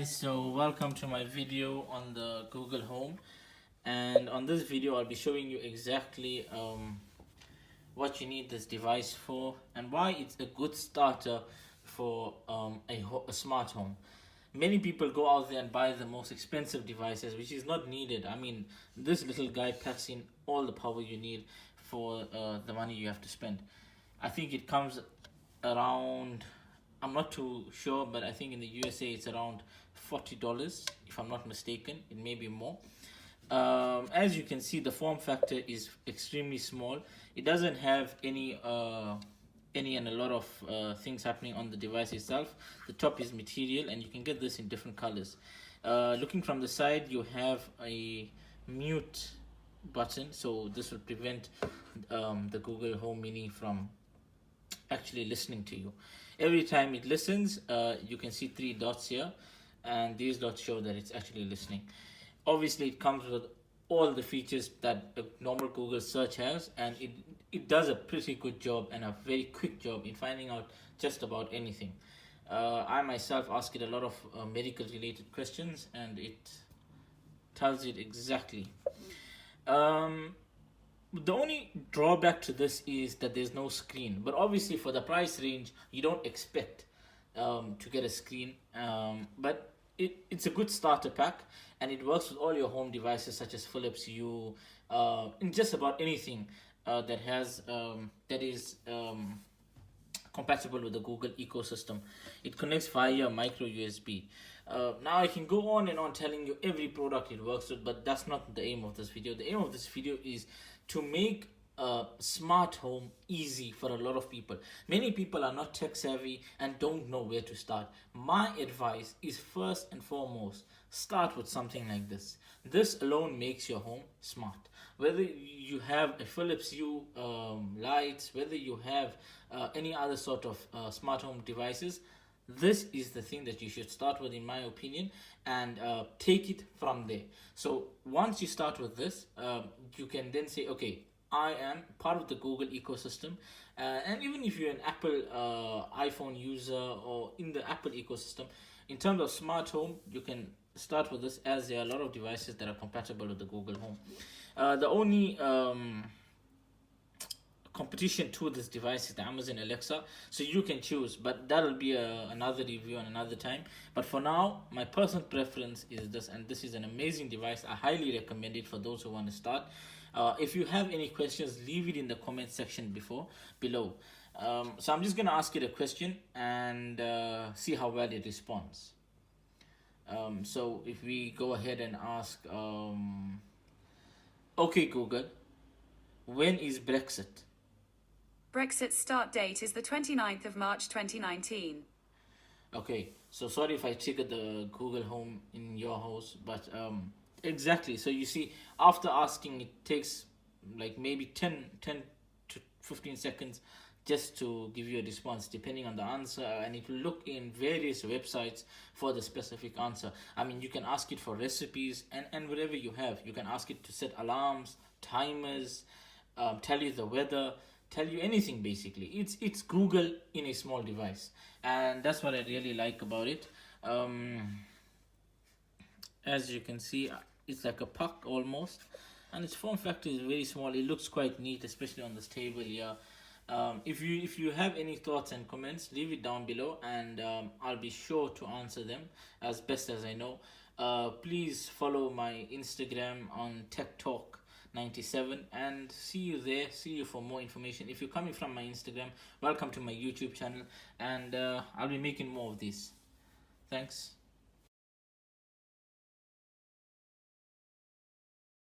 So welcome to my video on the Google Home, and on this video I'll be showing you exactly what you need this device for and why it's a good starter for a smart home. Many people go out there and buy the most expensive devices, which is not needed. I mean, this little guy packs in all the power you need for the money you have to spend. I think it comes around, I'm not too sure, but I think in the USA it's around $40 if I'm not mistaken. It may be more. As you can see, the form factor is extremely small. It doesn't have any and a lot of things happening on the device itself. The top is material, and you can get this in different colors. Looking from the side, you have a mute button, so this will prevent the Google Home Mini from actually listening to you. Every time it listens, you can see 3 dots here, and these dots show that it's actually listening. Obviously, it comes with all the features that a normal Google search has, and it does a pretty good job and a very quick job in finding out just about anything. I myself ask it a lot of medical related questions, and it tells it exactly. The only drawback to this is that there's no screen, but obviously for the price range you don't expect to get a screen, but it's a good starter pack, and it works with all your home devices such as Philips Hue, in just about anything that is compatible with the Google ecosystem. It connects via micro USB. Now I can go on and on telling you every product it works with, but that's not the aim of this video. The aim of this video is to make a smart home easy for a lot of people. Many people are not tech savvy and don't know where to start. My advice is, first and foremost, start with something like this. This alone makes your home smart. Whether you have a Philips Hue lights, whether you have any other sort of smart home devices, this is the thing that you should start with, in my opinion, and take it from there. So once you start with this, you can then say, okay, I am part of the Google ecosystem, and even if you're an Apple iPhone user or in the Apple ecosystem, in terms of smart home, you can start with this, as there are a lot of devices that are compatible with the Google Home. The only competition to this device is the Amazon Alexa, so you can choose, but that'll be another review on another time. But for now, my personal preference is this, and this is an amazing device. I highly recommend it for those who want to start. If you have any questions, leave it in the comment section below. So I'm just gonna ask it a question and see how well it responds. So if we go ahead and ask, okay Google, when is Brexit? Brexit start date is the 29th of March 2019. Okay, so sorry if I triggered the Google Home in your house, but exactly. So you see, after asking, it takes like maybe 10 to 15 seconds just to give you a response depending on the answer, and it will look in various websites for the specific answer. I mean, you can ask it for recipes and whatever you have. You can ask it to set alarms, timers, tell you the weather, tell you anything. Basically, it's Google in a small device, and that's what I really like about it. As you can see, it's like a puck almost, and its form factor is very small. It looks quite neat, especially on this table here. If you have any thoughts and comments, leave it down below, and I'll be sure to answer them as best as I know. Please follow my Instagram on Tech Talk 97, and see you there. See you for more information. If you're coming from my Instagram, welcome to my YouTube channel, and I'll be making more of these. Thanks.